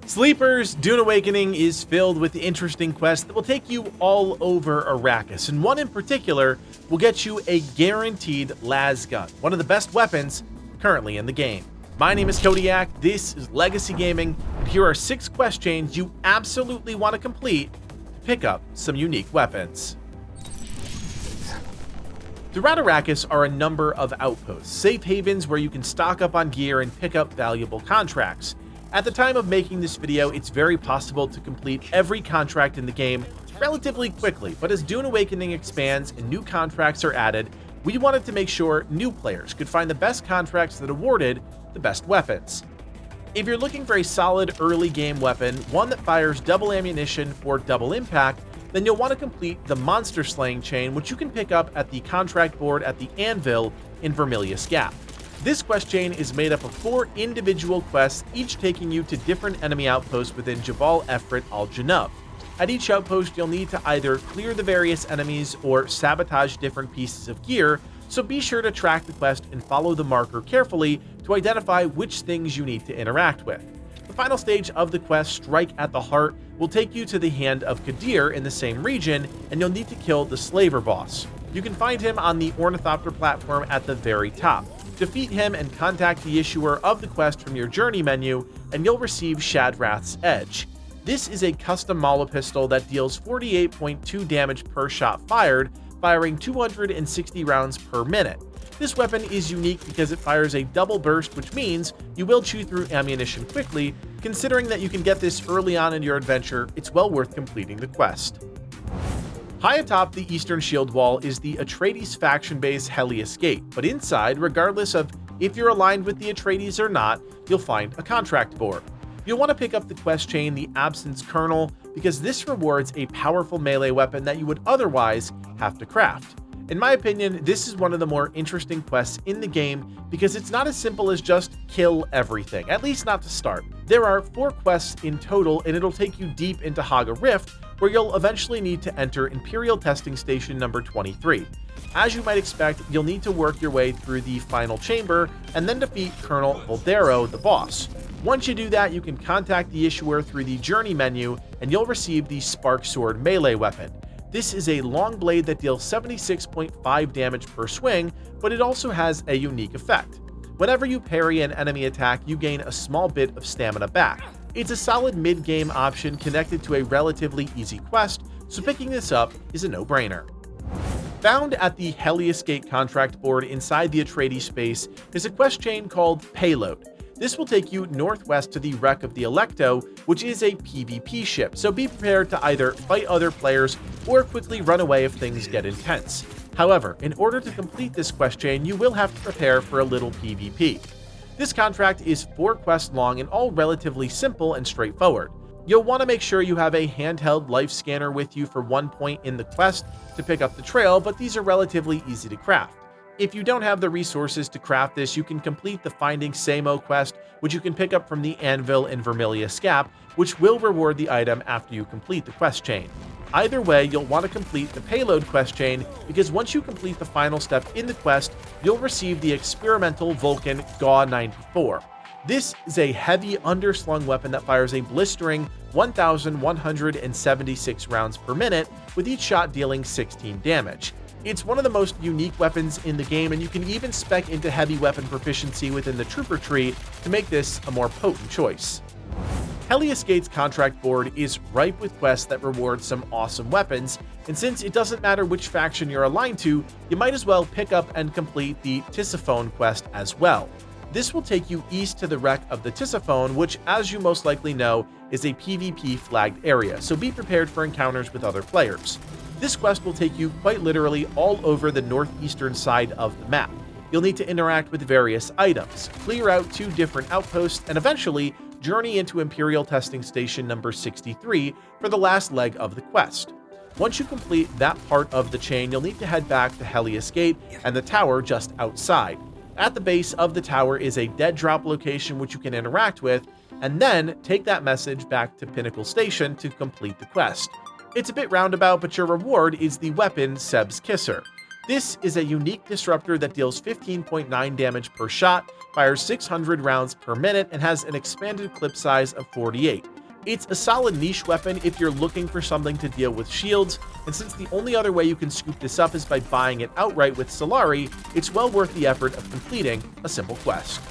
Sleepers, Dune Awakening is filled with interesting quests that will take you all over Arrakis, and one in particular will get you a guaranteed Lasgun, one of the best weapons currently in the game. My name is Kodiak, this is Legacy Gaming, and here are 6 quest chains you absolutely want to complete to pick up some unique weapons. Throughout Arrakis are a number of outposts, safe havens where you can stock up on gear and pick up valuable contracts. At the time of making this video, it's very possible to complete every contract in the game relatively quickly, but as Dune Awakening expands and new contracts are added, we wanted to make sure new players could find the best contracts that awarded the best weapons. If you're looking for a solid early game weapon, one that fires double ammunition for double impact, then you'll want to complete the Monster Slaying chain, which you can pick up at the contract board at the Anvil in Vermilius Gap. This quest chain is made up of 4 individual quests, each taking you to different enemy outposts within Jabal Efrit al-Janub. At each outpost, you'll need to either clear the various enemies or sabotage different pieces of gear, so be sure to track the quest and follow the marker carefully to identify which things you need to interact with. The final stage of the quest, Strike at the Heart, will take you to the Hand of Qadir in the same region, and you'll need to kill the Slaver boss. You can find him on the Ornithopter platform at the very top. Defeat him and contact the issuer of the quest from your journey menu, and you'll receive Shadrath's Edge. This is a custom Mala pistol that deals 48.2 damage per shot fired, firing 260 rounds per minute. This weapon is unique because it fires a double burst, which means you will chew through ammunition quickly. Considering that you can get this early on in your adventure, it's well worth completing the quest. High atop the eastern shield wall is the Atreides faction base Helios Gate, but inside, regardless of if you're aligned with the Atreides or not, you'll find a contract board. You'll want to pick up the quest chain the Absence Kernel, because this rewards a powerful melee weapon that you would otherwise have to craft. In my opinion, this is one of the more interesting quests in the game because it's not as simple as just kill everything, at least not to start. There are 4 quests in total, and it'll take you deep into Haga Rift, where you'll eventually need to enter Imperial Testing Station number 23. As you might expect, you'll need to work your way through the final chamber and then defeat Colonel Voldero, the boss. Once you do that, you can contact the issuer through the journey menu, and you'll receive the Spark Sword melee weapon. This is a long blade that deals 76.5 damage per swing, but it also has a unique effect. Whenever you parry an enemy attack, you gain a small bit of stamina back. It's a solid mid-game option connected to a relatively easy quest, so picking this up is a no-brainer. Found at the Helios Gate contract board inside the Atreides space is a quest chain called Payload. This will take you northwest to the wreck of the Electo, which is a PvP ship, so be prepared to either fight other players or quickly run away if things get intense. However, in order to complete this quest chain, you will have to prepare for a little PvP. This contract is 4 quests long and all relatively simple and straightforward. You'll want to make sure you have a handheld life scanner with you for one point in the quest to pick up the trail, but these are relatively easy to craft. If you don't have the resources to craft this, you can complete the Finding Samo quest, which you can pick up from the Anvil in Vermilius Gap, which will reward the item after you complete the quest chain. Either way, you'll want to complete the Payload quest chain, because once you complete the final step in the quest, you'll receive the experimental Vulcan GAW 94. This is a heavy underslung weapon that fires a blistering 1,176 rounds per minute, with each shot dealing 16 damage. It's one of the most unique weapons in the game, and you can even spec into heavy weapon proficiency within the trooper tree to make this a more potent choice. Helios Gate's contract board is ripe with quests that reward some awesome weapons, and since it doesn't matter which faction you're aligned to, you might as well pick up and complete the Tisiphone quest as well. This will take you east to the wreck of the Tisiphone, which, as you most likely know, is a PvP flagged area, so be prepared for encounters with other players. This quest will take you quite literally all over the northeastern side of the map. You'll need to interact with various items, clear out 2 different outposts, and eventually journey into Imperial Testing Station number 63 for the last leg of the quest. Once you complete that part of the chain, you'll need to head back to Helios Gate and the tower just outside. At the base of the tower is a dead drop location which you can interact with, and then take that message back to Pinnacle Station to complete the quest. It's a bit roundabout, but your reward is the weapon Seb's Kisser. This is a unique disruptor that deals 15.9 damage per shot, fires 600 rounds per minute, and has an expanded clip size of 48. It's a solid niche weapon if you're looking for something to deal with shields, and since the only other way you can scoop this up is by buying it outright with Solari, it's well worth the effort of completing a simple quest.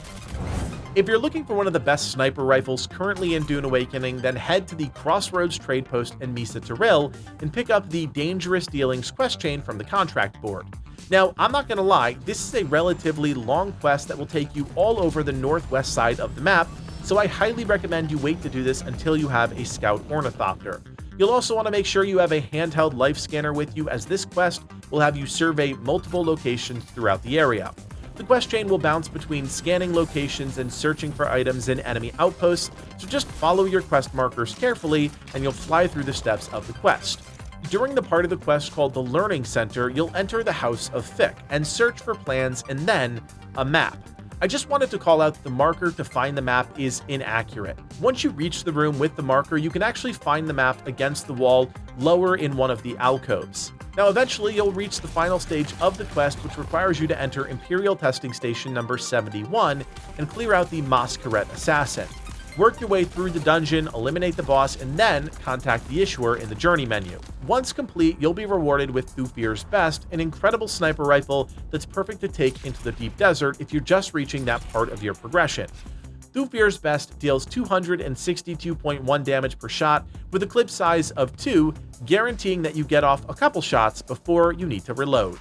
If you're looking for one of the best sniper rifles currently in Dune Awakening, then head to the Crossroads Trade Post in Misa Tiril and pick up the Dangerous Dealings quest chain from the contract board. Now, I'm not going to lie, this is a relatively long quest that will take you all over the northwest side of the map, so I highly recommend you wait to do this until you have a Scout Ornithopter. You'll also want to make sure you have a handheld life scanner with you, as this quest will have you survey multiple locations throughout the area. The quest chain will bounce between scanning locations and searching for items in enemy outposts, so just follow your quest markers carefully and you'll fly through the steps of the quest. During the part of the quest called the Learning Center, you'll enter the House of Fick and search for plans and then a map. I just wanted to call out that the marker to find the map is inaccurate. Once you reach the room with the marker, you can actually find the map against the wall lower in one of the alcoves. Now eventually you'll reach the final stage of the quest, which requires you to enter Imperial Testing Station number 71 and clear out the Masquerade Assassin. Work your way through the dungeon, eliminate the boss, and then contact the Issuer in the journey menu. Once complete, you'll be rewarded with Thufir's Best, an incredible sniper rifle that's perfect to take into the deep desert if you're just reaching that part of your progression. Thufir's Best deals 262.1 damage per shot with a clip size of 2, guaranteeing that you get off a couple shots before you need to reload.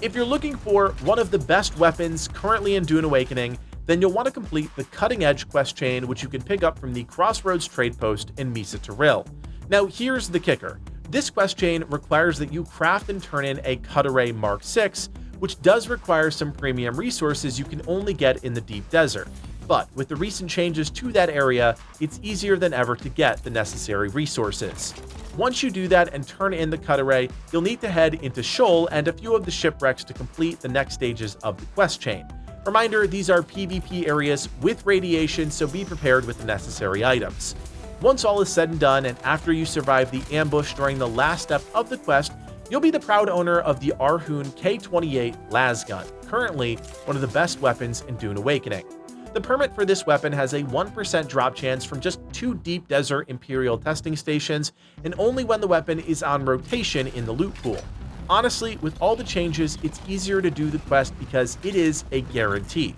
If you're looking for one of the best weapons currently in Dune Awakening, then you'll want to complete the Cutting Edge quest chain, which you can pick up from the Crossroads Trade Post in Misa Tiril. Now here's the kicker. This quest chain requires that you craft and turn in a Cut Array Mark 6, which does require some premium resources you can only get in the deep desert. But with the recent changes to that area, it's easier than ever to get the necessary resources. Once you do that and turn in the Cut Array, you'll need to head into Shoal and a few of the shipwrecks to complete the next stages of the quest chain. Reminder, these are PvP areas with radiation, so be prepared with the necessary items. Once all is said and done, and after you survive the ambush during the last step of the quest, you'll be the proud owner of the Arhun K28 Lasgun, currently one of the best weapons in Dune Awakening. The permit for this weapon has a 1% drop chance from just 2 deep desert Imperial testing stations, and only when the weapon is on rotation in the loot pool. Honestly, with all the changes, it's easier to do the quest because it is a guarantee.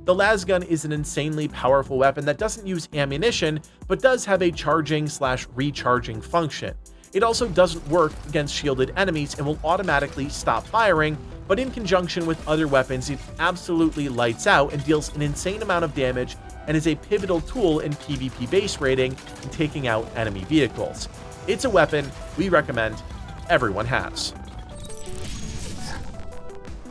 The Lasgun is an insanely powerful weapon that doesn't use ammunition, but does have a charging/recharging function. It also doesn't work against shielded enemies and will automatically stop firing, but in conjunction with other weapons, it absolutely lights out and deals an insane amount of damage and is a pivotal tool in PvP base raiding and taking out enemy vehicles. It's a weapon we recommend everyone has.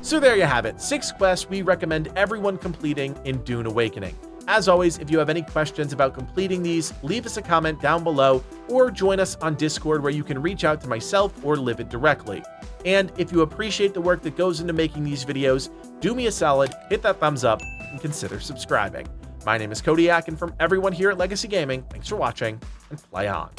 So there you have it, 6 quests we recommend everyone completing in Dune Awakening. As always, if you have any questions about completing these, leave us a comment down below or join us on Discord where you can reach out to myself or Livid directly. And if you appreciate the work that goes into making these videos, do me a solid, hit that thumbs up, and consider subscribing. My name is Kodiak, and from everyone here at Legacy Gaming, thanks for watching, and play on.